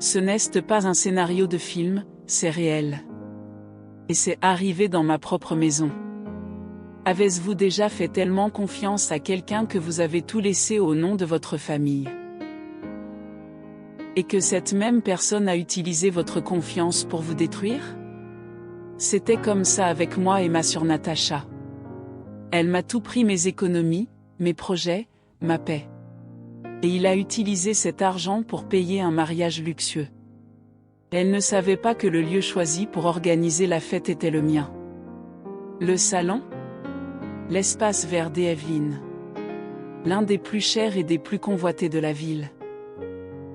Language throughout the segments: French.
Ce n'est pas un scénario de film, c'est réel. Et c'est arrivé dans ma propre maison. Avez-vous déjà fait tellement confiance à quelqu'un que vous avez tout laissé au nom de votre famille? Et que cette même personne a utilisé votre confiance pour vous détruire? C'était comme ça avec moi et ma sœur Natacha. Elle m'a tout pris, mes économies, mes projets, ma paix. Et il a utilisé cet argent pour payer un mariage luxueux. Elle ne savait pas que le lieu choisi pour organiser la fête était le mien. Le salon? L'espace vert d'Evelyn. L'un des plus chers et des plus convoités de la ville.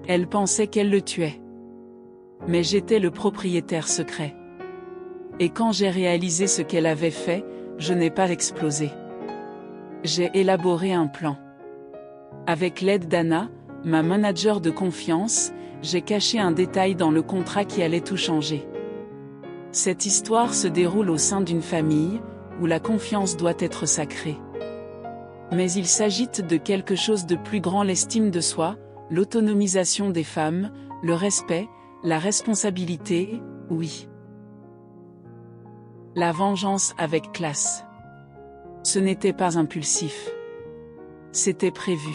Elle pensait qu'elle le tuait. Mais j'étais le propriétaire secret. Et quand j'ai réalisé ce qu'elle avait fait, je n'ai pas explosé. J'ai élaboré un plan. Avec l'aide d'Anna, ma manager de confiance, j'ai caché un détail dans le contrat qui allait tout changer. Cette histoire se déroule au sein d'une famille, où la confiance doit être sacrée. Mais il s'agit de quelque chose de plus grand: l'estime de soi, l'autonomisation des femmes, le respect, la responsabilité, oui. La vengeance avec classe. Ce n'était pas impulsif. C'était prévu.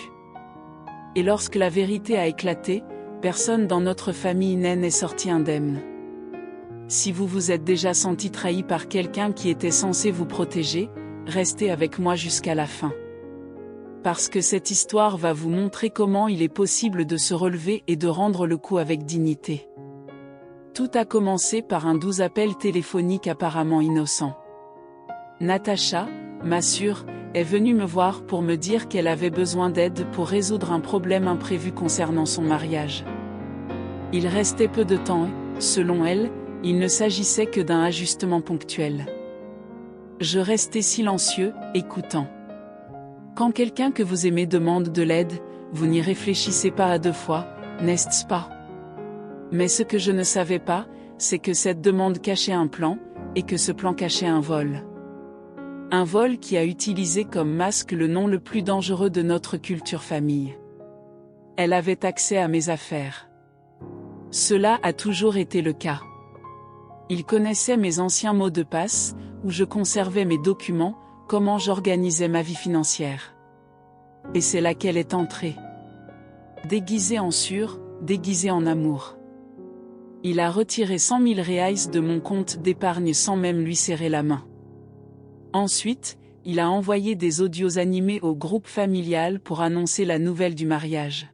Et lorsque la vérité a éclaté, personne dans notre famille n'est sorti indemne. Si vous vous êtes déjà senti trahi par quelqu'un qui était censé vous protéger, restez avec moi jusqu'à la fin. Parce que cette histoire va vous montrer comment il est possible de se relever et de rendre le coup avec dignité. Tout a commencé par un doux appel téléphonique apparemment innocent. Natacha, ma sœur, est venue me voir pour me dire qu'elle avait besoin d'aide pour résoudre un problème imprévu concernant son mariage. Il restait peu de temps et, selon elle, il ne s'agissait que d'un ajustement ponctuel. Je restais silencieux, écoutant. Quand quelqu'un que vous aimez demande de l'aide, vous n'y réfléchissez pas à deux fois, n'est-ce pas? Mais ce que je ne savais pas, c'est que cette demande cachait un plan, et que ce plan cachait un vol. Un vol qui a utilisé comme masque le nom le plus dangereux de notre culture famille. Elle avait accès à mes affaires. Cela a toujours été le cas. Il connaissait mes anciens mots de passe, où je conservais mes documents, comment j'organisais ma vie financière. Et c'est là qu'elle est entrée. Déguisée en sûre, déguisée en amour. Il a retiré 100 000 reais de mon compte d'épargne sans même lui serrer la main. Ensuite, il a envoyé des audios animés au groupe familial pour annoncer la nouvelle du mariage.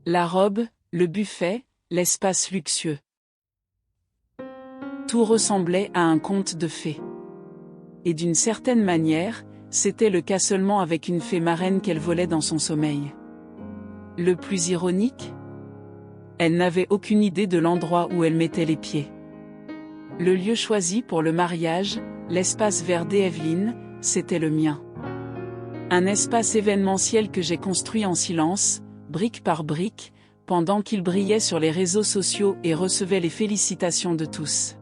La robe, le buffet, l'espace luxueux. Tout ressemblait à un conte de fées. Et d'une certaine manière, c'était le cas seulement avec une fée marraine qu'elle volait dans son sommeil. Le plus ironique? Elle n'avait aucune idée de l'endroit où elle mettait les pieds. Le lieu choisi pour le mariage, l'espace vert d'Evelyn, c'était le mien. Un espace événementiel que j'ai construit en silence, brique par brique, pendant qu'il brillait sur les réseaux sociaux et recevait les félicitations de tous.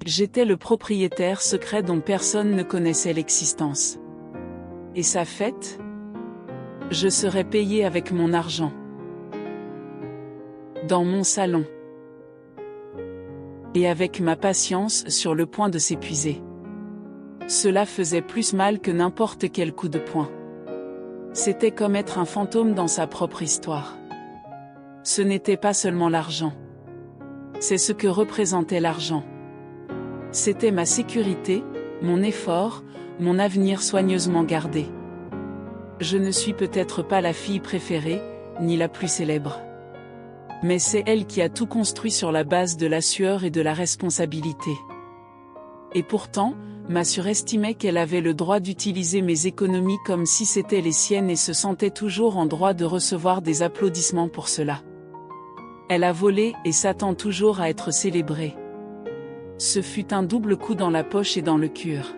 J'étais le propriétaire secret dont personne ne connaissait l'existence. Et sa fête? Je serais payé avec mon argent. Dans mon salon. Et avec ma patience sur le point de s'épuiser. Cela faisait plus mal que n'importe quel coup de poing. C'était comme être un fantôme dans sa propre histoire. Ce n'était pas seulement l'argent. C'est ce que représentait l'argent. C'était ma sécurité, mon effort, mon avenir soigneusement gardé. Je ne suis peut-être pas la fille préférée, ni la plus célèbre. Mais c'est elle qui a tout construit sur la base de la sueur et de la responsabilité. Et pourtant, ma sœur estimait qu'elle avait le droit d'utiliser mes économies comme si c'était les siennes et se sentait toujours en droit de recevoir des applaudissements pour cela. Elle a volé et s'attend toujours à être célébrée. Ce fut un double coup dans la poche et dans le cœur.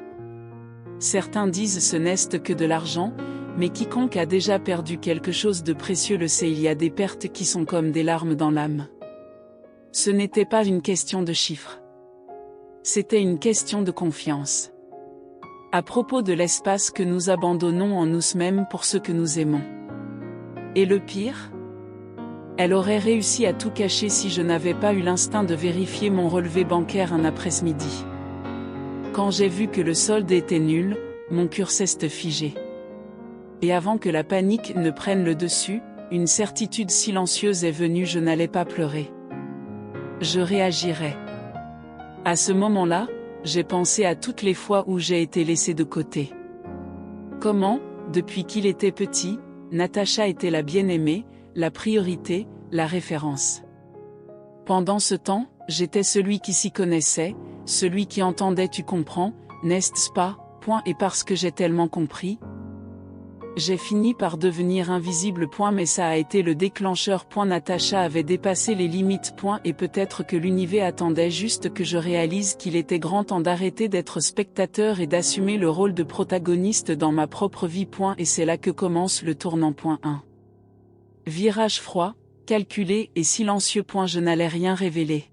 Certains disent ce n'est que de l'argent, mais quiconque a déjà perdu quelque chose de précieux le sait, il y a des pertes qui sont comme des larmes dans l'âme. Ce n'était pas une question de chiffres. C'était une question de confiance. À propos de l'espace que nous abandonnons en nous-mêmes pour ceux que nous aimons. Et le pire? Elle aurait réussi à tout cacher si je n'avais pas eu l'instinct de vérifier mon relevé bancaire un après-midi. Quand j'ai vu que le solde était nul, mon cœur s'est figé. Et avant que la panique ne prenne le dessus, une certitude silencieuse est venue: je n'allais pas pleurer. Je réagirais. À ce moment-là, j'ai pensé à toutes les fois où j'ai été laissée de côté. Comment, depuis qu'il était petit, Natacha était la bien-aimée, la priorité, la référence. Pendant ce temps, j'étais celui qui s'y connaissait, celui qui entendait tu comprends, n'est-ce pas, et parce que j'ai tellement compris, j'ai fini par devenir invisible, mais ça a été le déclencheur. Natacha avait dépassé les limites, et peut-être que l'univers attendait juste que je réalise qu'il était grand temps d'arrêter d'être spectateur et d'assumer le rôle de protagoniste dans ma propre vie. Et c'est là que commence le tournant. 1. Virage froid, calculé et silencieux. Je n'allais rien révéler.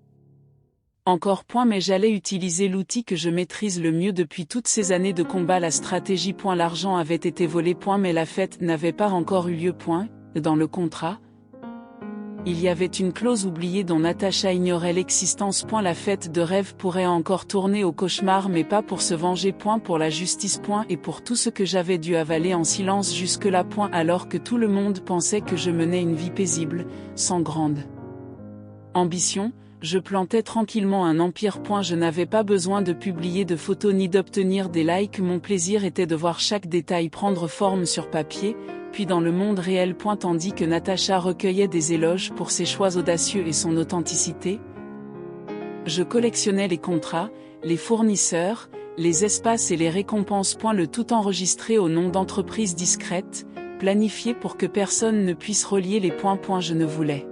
Encore. Mais j'allais utiliser l'outil que je maîtrise le mieux depuis toutes ces années de combat, la stratégie. L'argent avait été volé. Mais la fête n'avait pas encore eu lieu. Dans le contrat, il y avait une clause oubliée dont Natacha ignorait l'existence. La fête de rêve pourrait encore tourner au cauchemar, mais pas pour se venger. Pour la justice. Et pour tout ce que j'avais dû avaler en silence jusque-là. Alors que tout le monde pensait que je menais une vie paisible, sans grande ambition. Je plantais tranquillement un empire. Je n'avais pas besoin de publier de photos ni d'obtenir des likes. Mon plaisir était de voir chaque détail prendre forme sur papier, puis dans le monde réel. Tandis que Natacha recueillait des éloges pour ses choix audacieux et son authenticité, je collectionnais les contrats, les fournisseurs, les espaces et les récompenses. Le tout enregistré au nom d'entreprises discrètes, planifiées pour que personne ne puisse relier les points. Je ne voulais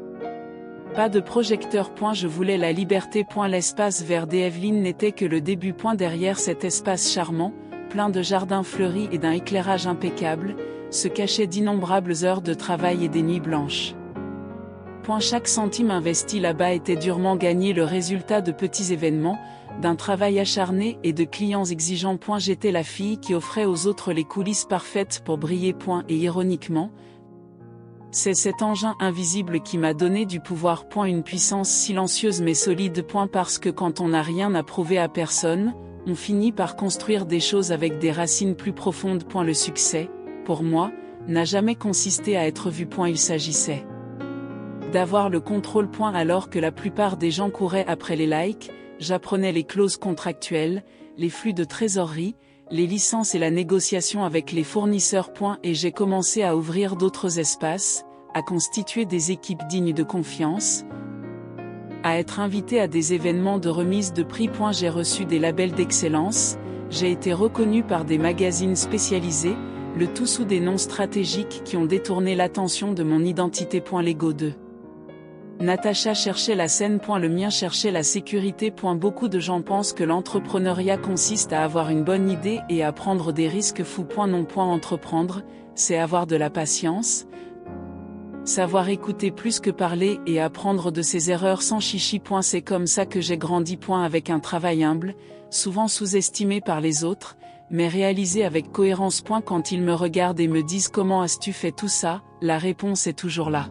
pas de projecteur. Je voulais la liberté. L'espace vert d'Evelyn n'était que le début. Derrière cet espace charmant, plein de jardins fleuris et d'un éclairage impeccable, se cachaient d'innombrables heures de travail et des nuits blanches. Chaque centime investi là-bas était durement gagné, le résultat de petits événements, d'un travail acharné et de clients exigeants. J'étais la fille qui offrait aux autres les coulisses parfaites pour briller. Et ironiquement, c'est cet engin invisible qui m'a donné du pouvoir. Une puissance silencieuse mais solide. Parce que quand on n'a rien à prouver à personne, on finit par construire des choses avec des racines plus profondes. Le succès, pour moi, n'a jamais consisté à être vu. Il s'agissait d'avoir le contrôle. Alors que la plupart des gens couraient après les likes, j'apprenais les clauses contractuelles, les flux de trésorerie, les licences et la négociation avec les fournisseurs. Et j'ai commencé à ouvrir d'autres espaces, à constituer des équipes dignes de confiance, à être invité à des événements de remise de prix. J'ai reçu des labels d'excellence, j'ai été reconnu par des magazines spécialisés, le tout sous des noms stratégiques qui ont détourné l'attention de mon identité. L'ego 2. Natacha cherchait la scène. Le mien cherchait la sécurité. Beaucoup de gens pensent que l'entrepreneuriat consiste à avoir une bonne idée et à prendre des risques fous. Non. Entreprendre, c'est avoir de la patience, savoir écouter plus que parler et apprendre de ses erreurs sans chichi. C'est comme ça que j'ai grandi. Avec un travail humble, souvent sous-estimé par les autres, mais réalisé avec cohérence. Quand ils me regardent et me disent comment as-tu fait tout ça, la réponse est toujours là.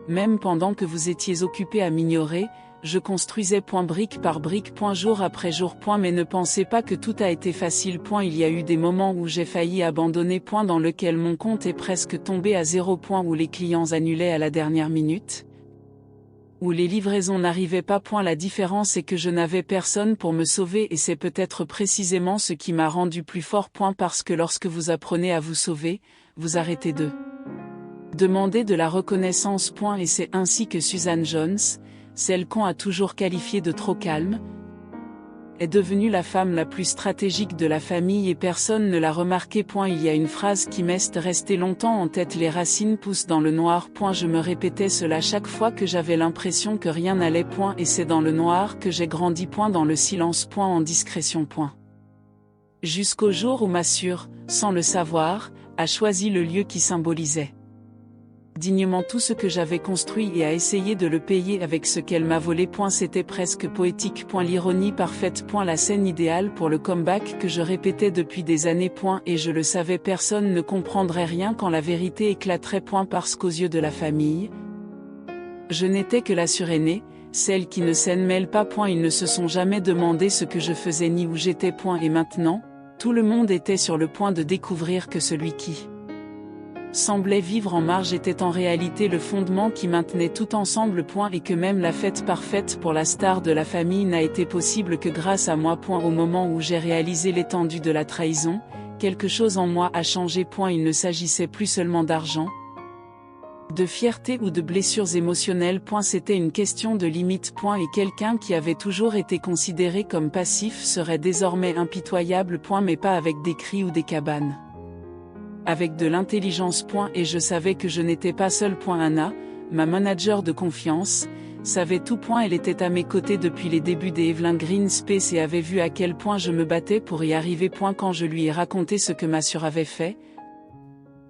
Même pendant que vous étiez occupé à m'ignorer, je construisais. Brique par brique. Jour après jour. Mais ne pensez pas que tout a été facile. Il y a eu des moments où j'ai failli abandonner. Dans lequel mon compte est presque tombé à 0. Où les clients annulaient à la dernière minute, où les livraisons n'arrivaient pas. La différence est que je n'avais personne pour me sauver et c'est peut-être précisément ce qui m'a rendu plus fort. Parce que lorsque vous apprenez à vous sauver, vous arrêtez de demander de la reconnaissance. Et c'est ainsi que Susan Jones, celle qu'on a toujours qualifiée de trop calme, est devenue la femme la plus stratégique de la famille et personne ne l'a remarqué. Il y a une phrase qui m'est restée longtemps en tête: les racines poussent dans le noir. Je me répétais cela chaque fois que j'avais l'impression que rien n'allait. Et c'est dans le noir que j'ai grandi. Dans le silence. En discrétion. Jusqu'au jour où ma sœur, sans le savoir, a choisi le lieu qui symbolisait dignement tout ce que j'avais construit et a essayé de le payer avec ce qu'elle m'a volé. C'était presque poétique. L'ironie parfaite. La scène idéale pour le comeback que je répétais depuis des années. Et je le savais, personne ne comprendrait rien quand la vérité éclaterait. Parce qu'aux yeux de la famille, Je n'étais que la surénée, celle qui ne s'en mêle pas. Ils ne se sont jamais demandé ce que je faisais ni où j'étais. Et maintenant, tout le monde était sur le point de découvrir que celui qui semblait vivre en marge était en réalité le fondement qui maintenait tout ensemble. Et que même la fête parfaite pour la star de la famille n'a été possible que grâce à moi. Au moment où j'ai réalisé l'étendue de la trahison, quelque chose en moi a changé. Il ne s'agissait plus seulement d'argent, de fierté ou de blessures émotionnelles. C'était une question de limite. Et quelqu'un qui avait toujours été considéré comme passif serait désormais impitoyable. Mais pas avec des cris ou des cabanes. Avec de l'intelligence. Et je savais que je n'étais pas seule. Anna, ma manager de confiance, savait tout. Elle était à mes côtés depuis les débuts des Evelyn Green Space et avait vu à quel point je me battais pour y arriver. Quand je lui ai raconté ce que ma sœur avait fait,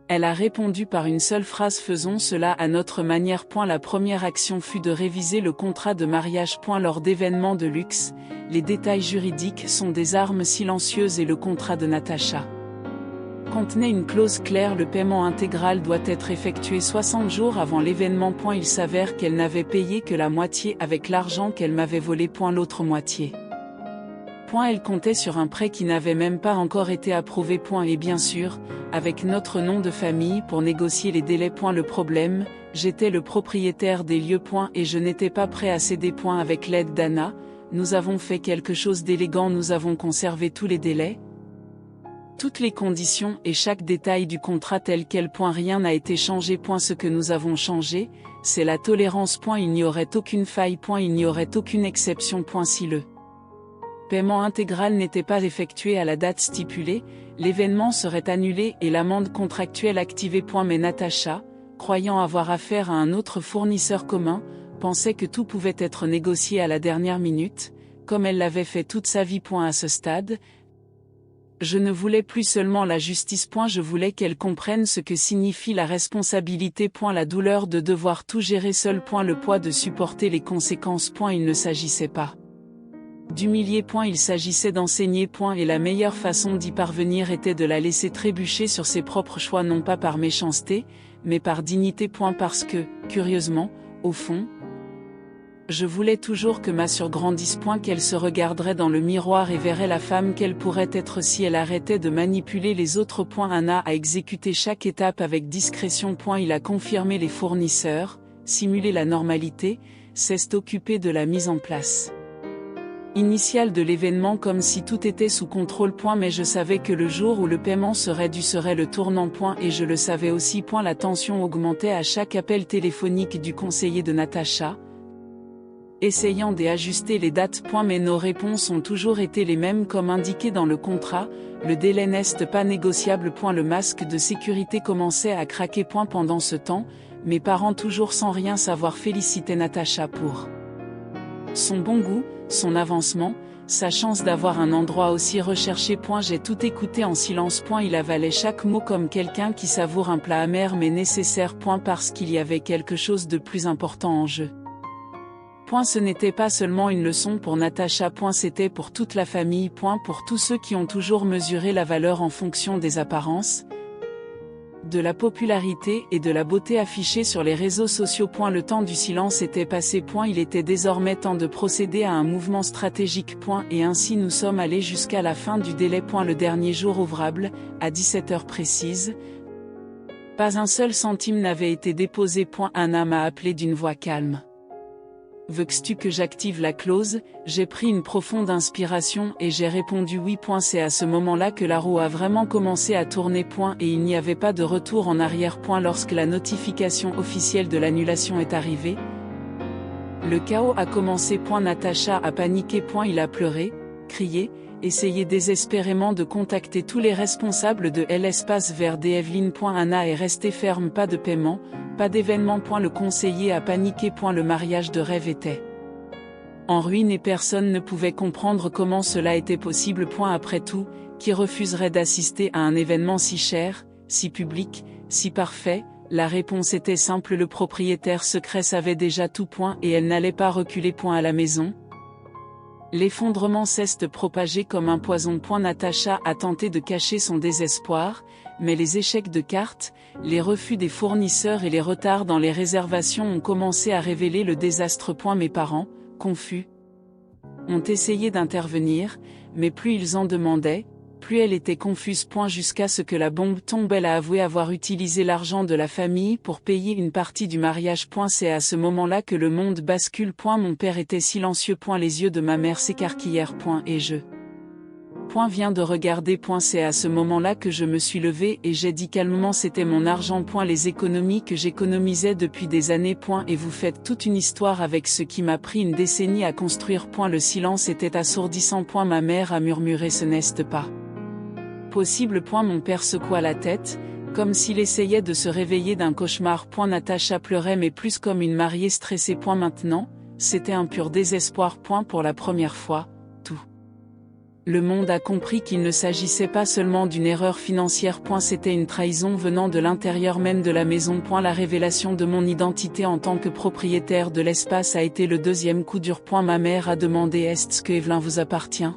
elle a répondu par une seule phrase: faisons cela à notre manière. La première action fut de réviser le contrat de mariage. Lors d'événements de luxe, les détails juridiques sont des armes silencieuses et le contrat de Natacha contenait une clause claire: le paiement intégral doit être effectué 60 jours avant l'événement. Il s'avère qu'elle n'avait payé que la moitié avec l'argent qu'elle m'avait volé. L'autre moitié. Elle comptait sur un prêt qui n'avait même pas encore été approuvé. Et bien sûr, avec notre nom de famille pour négocier les délais. Le problème, j'étais le propriétaire des lieux. Et je n'étais pas prêt à céder. Avec l'aide d'Anna, nous avons fait quelque chose d'élégant. Nous avons conservé tous les délais, toutes les conditions et chaque détail du contrat tel quel. Rien n'a été changé. Ce que nous avons changé, c'est la tolérance. Il n'y aurait aucune faille. Il n'y aurait aucune exception. Si le paiement intégral n'était pas effectué à la date stipulée, l'événement serait annulé et l'amende contractuelle activée. Mais Natacha, croyant avoir affaire à un autre fournisseur commun, pensait que tout pouvait être négocié à la dernière minute, comme elle l'avait fait toute sa vie. À ce stade, je ne voulais plus seulement la justice. Je voulais qu'elle comprenne ce que signifie la responsabilité. La douleur de devoir tout gérer seul. Le poids de supporter les conséquences. Il ne s'agissait pas d'humilier. Il s'agissait d'enseigner. Et la meilleure façon d'y parvenir était de la laisser trébucher sur ses propres choix, non pas par méchanceté, mais par dignité. Parce que, curieusement, au fond, je voulais toujours que ma sœur grandisse. Qu'elle se regarderait dans le miroir et verrait la femme qu'elle pourrait être si elle arrêtait de manipuler les autres. Anna a exécuté chaque étape avec discrétion. Il a confirmé les fournisseurs, simulé la normalité, s'est occupé de la mise en place initiale de l'événement comme si tout était sous contrôle. Mais je savais que le jour où le paiement serait dû serait le tournant. Et je le savais aussi. La tension augmentait à chaque appel téléphonique du conseiller de Natacha, essayant d'ajuster les dates. Mais nos réponses ont toujours été les mêmes comme indiqué dans le contrat: le délai n'est pas négociable. Le masque de sécurité commençait à craquer. Pendant ce temps, mes parents, toujours sans rien savoir, félicitaient Natacha pour son bon goût, son avancement, sa chance d'avoir un endroit aussi recherché. J'ai tout écouté en silence. Il avalait chaque mot comme quelqu'un qui savoure un plat amer mais nécessaire. Parce qu'il y avait quelque chose de plus important en jeu. Ce n'était pas seulement une leçon pour Natacha. C'était pour toute la famille. Pour tous ceux qui ont toujours mesuré la valeur en fonction des apparences, de la popularité et de la beauté affichée sur les réseaux sociaux. Le temps du silence était passé. Il était désormais temps de procéder à un mouvement stratégique. Et ainsi nous sommes allés jusqu'à la fin du délai. Le dernier jour ouvrable, à 17h précise, pas un seul centime n'avait été déposé. Anna m'a appelé d'une voix calme. Veux-tu que j'active la clause? J'ai pris une profonde inspiration et j'ai répondu oui. C'est à ce moment-là que la roue a vraiment commencé à tourner. Et il n'y avait pas de retour en arrière. Lorsque la notification officielle de l'annulation est arrivée, le chaos a commencé. Natacha a paniqué. Il a pleuré, crié, essayé désespérément de contacter tous les responsables de l'espace vers des Evelyn. Anna est restée ferme. Pas de paiement, pas d'événement. Le conseiller a paniqué. Le mariage de rêve était en ruine et personne ne pouvait comprendre comment cela était possible. Après tout, qui refuserait d'assister à un événement si cher, si public, si parfait? La réponse était simple: le propriétaire secret savait déjà tout. Et elle n'allait pas reculer. À la maison, L'effondrement s'est propagé comme un poison. Natacha a tenté de cacher son désespoir, mais les échecs de cartes, les refus des fournisseurs et les retards dans les réservations ont commencé à révéler le désastre. Mes parents, confus, ont essayé d'intervenir, mais plus ils en demandaient, plus elle était confuse. Jusqu'à ce que la bombe tombe. Elle a avoué avoir utilisé l'argent de la famille pour payer une partie du mariage. C'est à ce moment-là que le monde bascule. Mon père était silencieux. Les yeux de ma mère s'écarquillèrent. Et je viens de regarder. C'est à ce moment-là que je me suis levée et j'ai dit calmement: c'était mon argent. Les économies que j'économisais depuis des années. Et vous faites toute une histoire avec ce qui m'a pris une décennie à construire. Le silence était assourdissant. Ma mère a murmuré: ce n'est pas possible. Mon père secoua la tête, comme s'il essayait de se réveiller d'un cauchemar. Natacha pleurait, mais plus comme une mariée stressée. Maintenant, c'était un pur désespoir. Pour la première fois, tout le monde a compris qu'il ne s'agissait pas seulement d'une erreur financière. C'était une trahison venant de l'intérieur même de la maison. La révélation de mon identité en tant que propriétaire de l'espace a été le deuxième coup dur. Ma mère a demandé: est-ce que Evelyn vous appartient?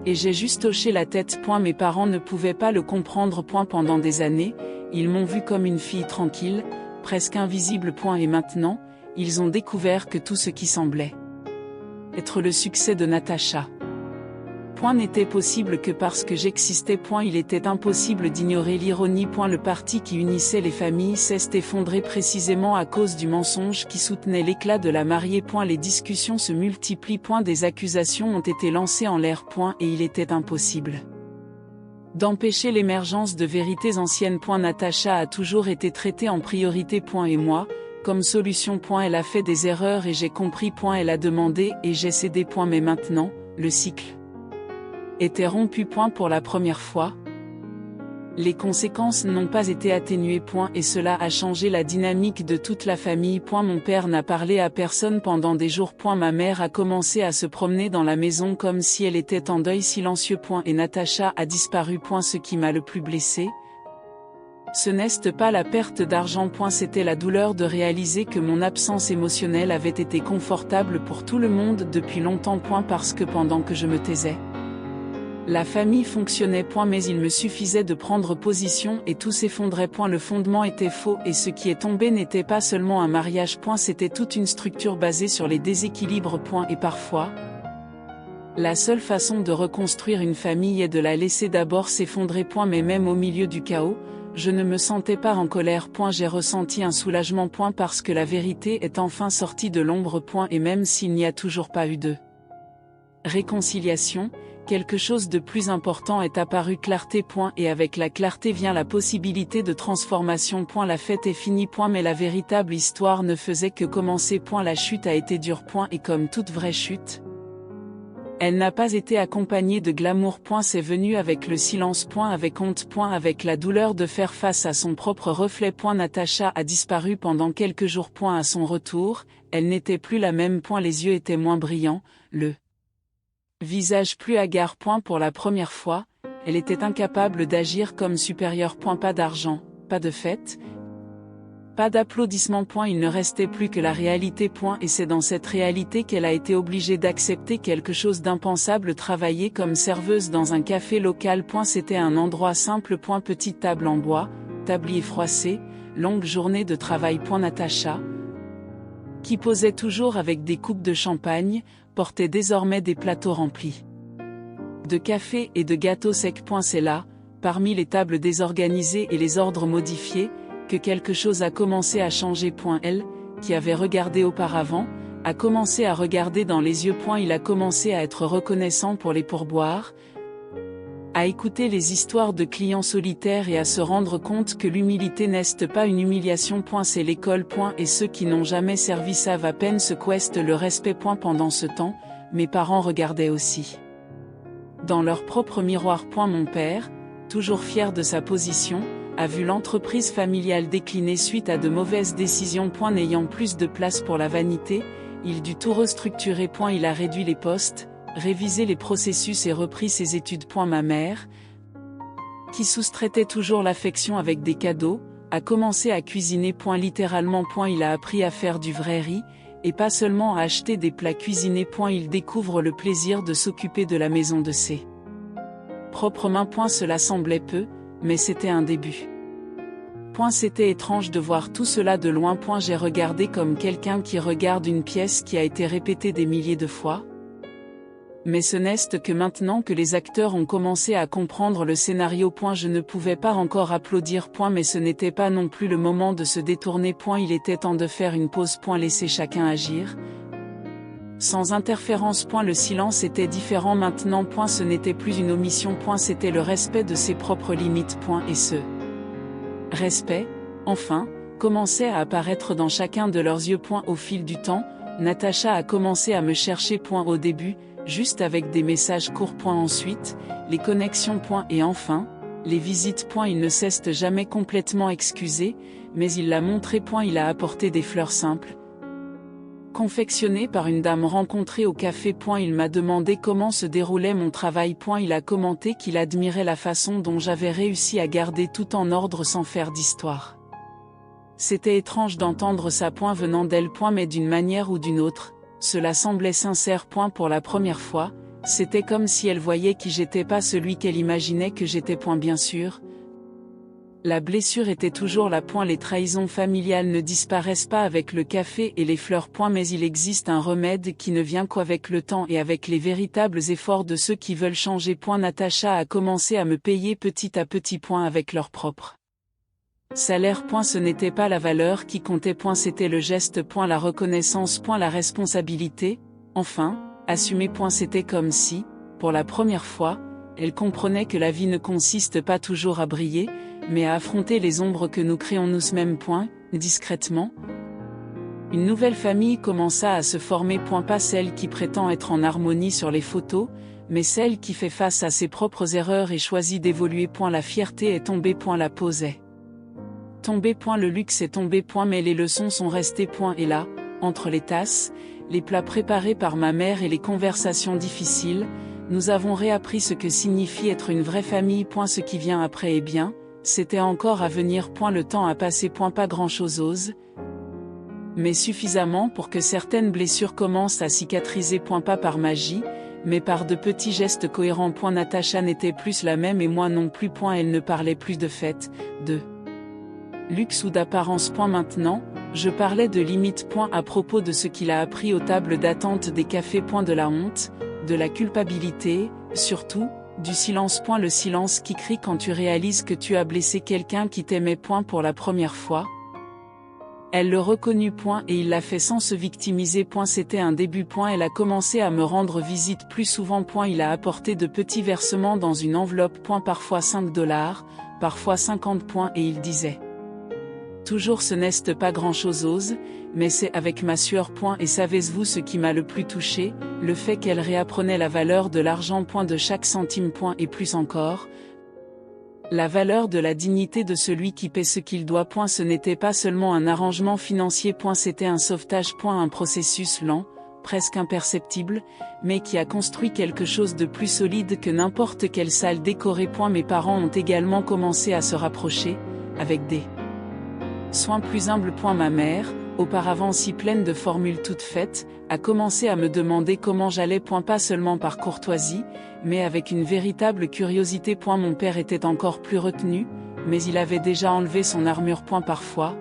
Et j'ai juste hoché la tête. Mes parents ne pouvaient pas le comprendre. Pendant des années, ils m'ont vue comme une fille tranquille, presque invisible. Et maintenant, ils ont découvert que tout ce qui semblait être le succès de Natacha n'était possible que parce que j'existais. Il était impossible d'ignorer l'ironie. Le parti qui unissait les familles s'est effondré précisément à cause du mensonge qui soutenait l'éclat de la mariée. Les discussions se multiplient. Des accusations ont été lancées en l'air. Et il était impossible d'empêcher l'émergence de vérités anciennes. Natacha a toujours été traitée en priorité. Et moi, comme solution. Elle a fait des erreurs et j'ai compris. Elle a demandé et j'ai cédé. Mais maintenant, le cycle était rompu. Pour la première fois, les conséquences n'ont pas été atténuées. Et cela a changé la dynamique de toute la famille. Mon père n'a parlé à personne pendant des jours. Ma mère a commencé à se promener dans la maison comme si elle était en deuil silencieux. Et Natacha a disparu. Ce qui m'a le plus blessé, ce n'est pas la perte d'argent. C'était la douleur de réaliser que mon absence émotionnelle avait été confortable pour tout le monde depuis longtemps. Parce que pendant que je me taisais, la famille fonctionnait. Mais il me suffisait de prendre position et tout s'effondrait. Le fondement était faux et ce qui est tombé n'était pas seulement un mariage. C'était toute une structure basée sur les déséquilibres. Et parfois, la seule façon de reconstruire une famille est de la laisser d'abord s'effondrer. Mais même au milieu du chaos, je ne me sentais pas en colère. J'ai ressenti un soulagement. Parce que la vérité est enfin sortie de l'ombre. Et même s'il n'y a toujours pas eu de réconciliation, quelque chose de plus important est apparu: clarté. Et avec la clarté vient la possibilité de transformation. La fête est finie. Mais la véritable histoire ne faisait que commencer. La chute a été dure. Et comme toute vraie chute, elle n'a pas été accompagnée de glamour. C'est venu avec le silence. Avec honte. Avec la douleur de faire face à son propre reflet. Natacha a disparu pendant quelques jours. À son retour, elle n'était plus la même. Les yeux étaient moins brillants, le visage plus hagard. Pour la première fois, elle était incapable d'agir comme supérieure. Pas d'argent, pas de fête, pas d'applaudissements. Il ne restait plus que la réalité. Et c'est dans cette réalité qu'elle a été obligée d'accepter quelque chose d'impensable: travailler comme serveuse dans un café local. C'était un endroit simple. Petite table en bois, tablier froissé, longue journée de travail. Natacha, qui posait toujours avec des coupes de champagne, portait désormais des plateaux remplis de café et de gâteaux secs. C'est là, parmi les tables désorganisées et les ordres modifiés, que quelque chose a commencé à changer. Elle, qui avait regardé auparavant, a commencé à regarder dans les yeux. Il a commencé à être reconnaissant pour les pourboires, à écouter les histoires de clients solitaires et à se rendre compte que l'humilité n'est pas une humiliation. C'est l'école. Et ceux qui n'ont jamais servi savent à peine ce qu'est le respect. Pendant ce temps, mes parents regardaient aussi dans leur propre miroir. Mon père, toujours fier de sa position, a vu l'entreprise familiale décliner suite à de mauvaises décisions. N'ayant plus de place pour la vanité, il dut tout restructurer. Il a réduit les postes, révisé les processus et repris ses études. Ma mère, qui soustraitait toujours l'affection avec des cadeaux, a commencé à cuisiner. Littéralement. Il a appris à faire du vrai riz, et pas seulement à acheter des plats cuisinés. Il découvre le plaisir de s'occuper de la maison de ses propres mains. Cela semblait peu, mais c'était un début. C'était étrange de voir tout cela de loin. J'ai regardé comme quelqu'un qui regarde une pièce qui a été répétée des milliers de fois. Mais ce n'est que maintenant que les acteurs ont commencé à comprendre le scénario. Je ne pouvais pas encore applaudir. Mais ce n'était pas non plus le moment de se détourner. Il était temps de faire une pause. Laisser chacun agir sans interférence. Le silence était différent maintenant. Ce n'était plus une omission. C'était le respect de ses propres limites. Et ce respect, enfin, commençait à apparaître dans chacun de leurs yeux. Au fil du temps, Natacha a commencé à me chercher. Au début, juste avec des messages courts. Ensuite, les connexions. Et enfin, les visites. Il ne s'est jamais complètement excusé, mais il l'a montré. Il a apporté des fleurs simples, confectionnées par une dame rencontrée au café. Il m'a demandé comment se déroulait mon travail. Il a commenté qu'il admirait la façon dont j'avais réussi à garder tout en ordre sans faire d'histoire. C'était étrange d'entendre ça. Venant d'elle. Mais d'une manière ou d'une autre, cela semblait sincère. Pour la première fois, c'était comme si elle voyait qui j'étais, pas celui qu'elle imaginait que j'étais. Bien sûr, la blessure était toujours là. Les trahisons familiales ne disparaissent pas avec le café et les fleurs. Mais il existe un remède qui ne vient qu'avec le temps et avec les véritables efforts de ceux qui veulent changer. Natacha a commencé à me payer petit à petit. Avec leur propre salaire. Ce n'était pas la valeur qui comptait. C'était le geste. La reconnaissance. La responsabilité. Enfin, assumer. C'était comme si, pour la première fois, elle comprenait que la vie ne consiste pas toujours à briller, mais à affronter les ombres que nous créons nous-mêmes. Discrètement, une nouvelle famille commença à se former. Pas celle qui prétend être en harmonie sur les photos, mais celle qui fait face à ses propres erreurs et choisit d'évoluer. La fierté est tombée. La pause est tombée. Le luxe est tombé. Mais les leçons sont restées. Et là, entre les tasses, les plats préparés par ma mère et les conversations difficiles, nous avons réappris ce que signifie être une vraie famille. Ce qui vient après, eh bien, c'était encore à venir. Le temps a passé. Pas grand-chose ose, mais suffisamment pour que certaines blessures commencent à cicatriser. Pas par magie, mais par de petits gestes cohérents. Natacha n'était plus la même et moi non plus. Elle ne parlait plus de fête, de luxe ou d'apparence. Maintenant, je parlais de limites. À propos de ce qu'il a appris aux tables d'attente des cafés. De la honte, de la culpabilité, surtout, du silence. Le silence qui crie quand tu réalises que tu as blessé quelqu'un qui t'aimait. Pour la première fois, elle le reconnut. Et il l'a fait sans se victimiser. C'était un début. Elle a commencé à me rendre visite plus souvent. Il a apporté de petits versements dans une enveloppe. Parfois $5, parfois 50. Et il disait toujours ce n'est pas grand-chose ose, mais c'est avec ma sueur. Et savez-vous ce qui m'a le plus touché, le fait qu'elle réapprenait la valeur de l'argent. De chaque centime. Et plus encore, la valeur de la dignité de celui qui paie ce qu'il doit. Ce n'était pas seulement un arrangement financier. C'était un sauvetage. Un processus lent, presque imperceptible, mais qui a construit quelque chose de plus solide que n'importe quelle salle décorée. Mes parents ont également commencé à se rapprocher, avec des soins plus humbles. Ma mère, auparavant si pleine de formules toutes faites, a commencé à me demander comment j'allais. Pas seulement par courtoisie, mais avec une véritable curiosité. Mon père était encore plus retenu, mais il avait déjà enlevé son armure. Parfois,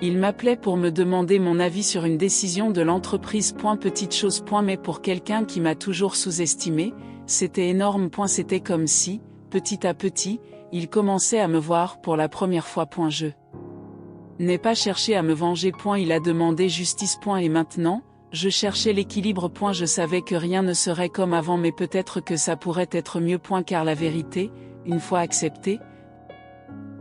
il m'appelait pour me demander mon avis sur une décision de l'entreprise. Petite chose. Mais pour quelqu'un qui m'a toujours sous-estimé, c'était énorme. C'était comme si, petit à petit, il commençait à me voir pour la première fois. Je n'ai pas cherché à me venger. Il a demandé justice. Et maintenant, je cherchais l'équilibre. Je savais que rien ne serait comme avant, mais peut-être que ça pourrait être mieux. Car la vérité, une fois acceptée,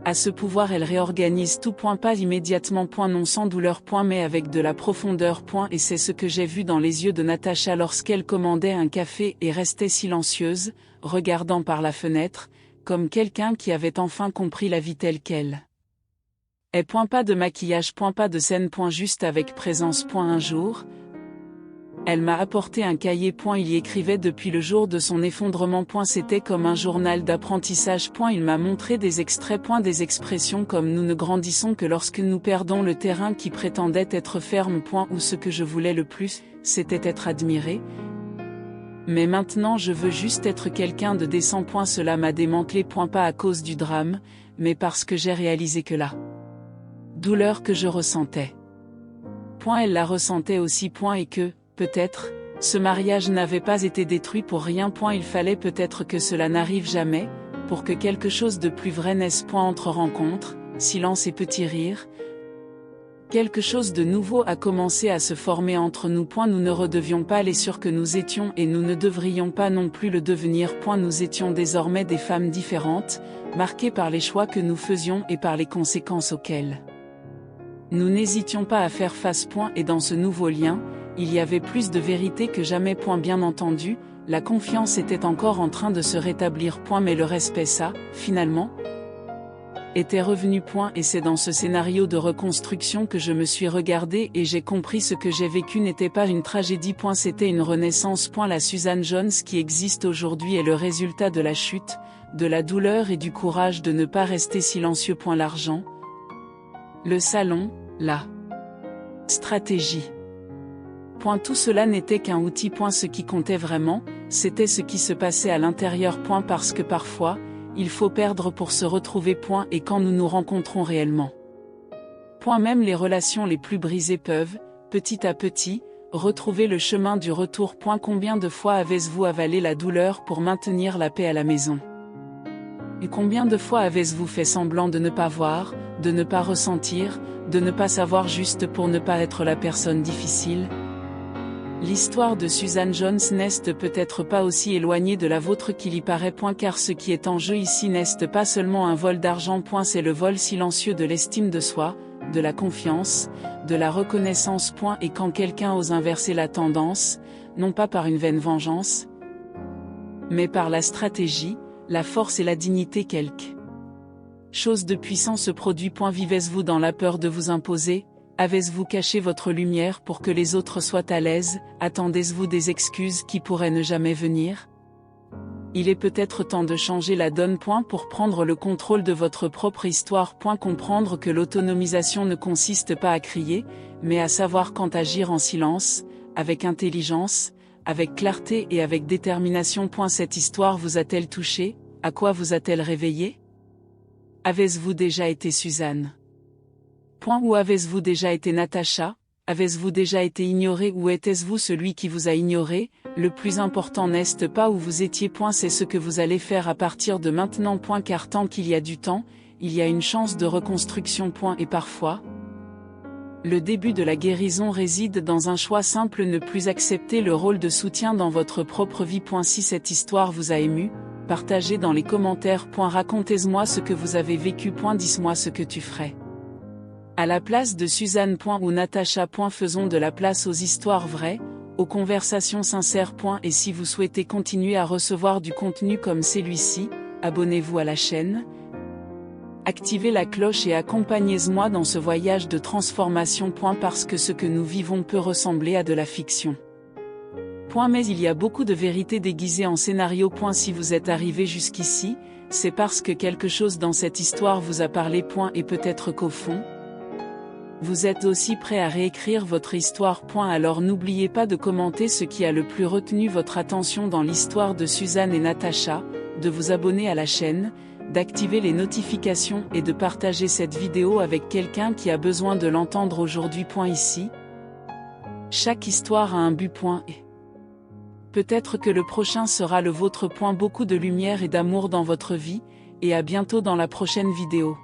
a ce pouvoir. Elle réorganise tout. Pas immédiatement. Non sans douleur. Mais avec de la profondeur. Et c'est ce que j'ai vu dans les yeux de Natacha lorsqu'elle commandait un café et restait silencieuse, regardant par la fenêtre, comme quelqu'un qui avait enfin compris la vie telle qu'elle est. Pas de maquillage. Pas de scène. Juste avec présence. Un jour, Elle m'a apporté un cahier. Il y écrivait depuis le jour de son effondrement. C'était comme un journal d'apprentissage. Il m'a montré des extraits. Des expressions comme nous ne grandissons que lorsque nous perdons le terrain qui prétendait être ferme. Ou ce que je voulais le plus, c'était être admiré. Mais maintenant je veux juste être quelqu'un de décent. Cela m'a démantelé. Pas à cause du drame, mais parce que j'ai réalisé que la douleur que je ressentais, elle la ressentait aussi. Et que, peut-être, ce mariage n'avait pas été détruit pour rien. Il fallait peut-être que cela n'arrive jamais, pour que quelque chose de plus vrai naisse. Entre rencontres, silence et petits rires, quelque chose de nouveau a commencé à se former entre nous. Nous ne redevions pas les sûrs que nous étions et nous ne devrions pas non plus le devenir. Nous étions désormais des femmes différentes, marquées par les choix que nous faisions et par les conséquences auxquelles nous n'hésitions pas à faire face. Et dans ce nouveau lien, il y avait plus de vérité que jamais. Bien entendu, la confiance était encore en train de se rétablir. Mais le respect, ça, finalement, était revenu. Et c'est dans ce scénario de reconstruction que je me suis regardée et j'ai compris ce que j'ai vécu n'était pas une tragédie. C'était une renaissance. La Suzanne Jones qui existe aujourd'hui est le résultat de la chute, de la douleur et du courage de ne pas rester silencieux. L'argent, le salon, la stratégie. Tout cela n'était qu'un outil. Ce qui comptait vraiment, c'était ce qui se passait à l'intérieur. Parce que parfois, il faut perdre pour se retrouver. Et quand nous nous rencontrons réellement. Même les relations les plus brisées peuvent, petit à petit, retrouver le chemin du retour. Combien de fois avez-vous avalé la douleur pour maintenir la paix à la maison? Et combien de fois avez-vous fait semblant de ne pas voir, de ne pas ressentir, de ne pas savoir juste pour ne pas être la personne difficile? L'histoire de Suzanne Jones n'est peut-être pas aussi éloignée de la vôtre qu'il y paraît. Car ce qui est en jeu ici n'est pas seulement un vol d'argent. C'est le vol silencieux de l'estime de soi, de la confiance, de la reconnaissance. Et quand quelqu'un ose inverser la tendance, non pas par une vaine vengeance, mais par la stratégie, la force et la dignité, quelque chose de puissant se produit. Vivez-vous dans la peur de vous imposer? Avez-vous caché votre lumière pour que les autres soient à l'aise? Attendez-vous des excuses qui pourraient ne jamais venir? Il est peut-être temps de changer la donne. Pour prendre le contrôle de votre propre histoire. Comprendre que l'autonomisation ne consiste pas à crier, mais à savoir quand agir en silence, avec intelligence, avec clarté et avec détermination. Cette histoire vous a-t-elle touché? À quoi vous a-t-elle réveillé? Avez-vous déjà été Suzanne? Ou avez-vous déjà été Natacha? Avez-vous déjà été ignoré ou était-ce-vous celui qui vous a ignoré? Le plus important n'est pas où vous étiez. C'est ce que vous allez faire à partir de maintenant. Car tant qu'il y a du temps, il y a une chance de reconstruction. Et parfois, le début de la guérison réside dans un choix simple: ne plus accepter le rôle de soutien dans votre propre vie. Si cette histoire vous a ému, partagez dans les commentaires. Racontez-moi ce que vous avez vécu. Dis-moi ce que tu ferais à la place de Suzanne. Ou Natacha. Faisons de la place aux histoires vraies, aux conversations sincères. Et si vous souhaitez continuer à recevoir du contenu comme celui-ci, abonnez-vous à la chaîne, activez la cloche et accompagnez-moi dans ce voyage de transformation. Parce que ce que nous vivons peut ressembler à de la fiction. Mais il y a beaucoup de vérité déguisée en scénario. Si vous êtes arrivé jusqu'ici, c'est parce que quelque chose dans cette histoire vous a parlé. Et peut-être qu'au fond, vous êtes aussi prêt à réécrire votre histoire. Alors n'oubliez pas de commenter ce qui a le plus retenu votre attention dans l'histoire de Suzanne et Natacha, de vous abonner à la chaîne, d'activer les notifications et de partager cette vidéo avec quelqu'un qui a besoin de l'entendre aujourd'hui. Ici, chaque histoire a un but. Et peut-être que le prochain sera le vôtre. Beaucoup de lumière et d'amour dans votre vie, et à bientôt dans la prochaine vidéo.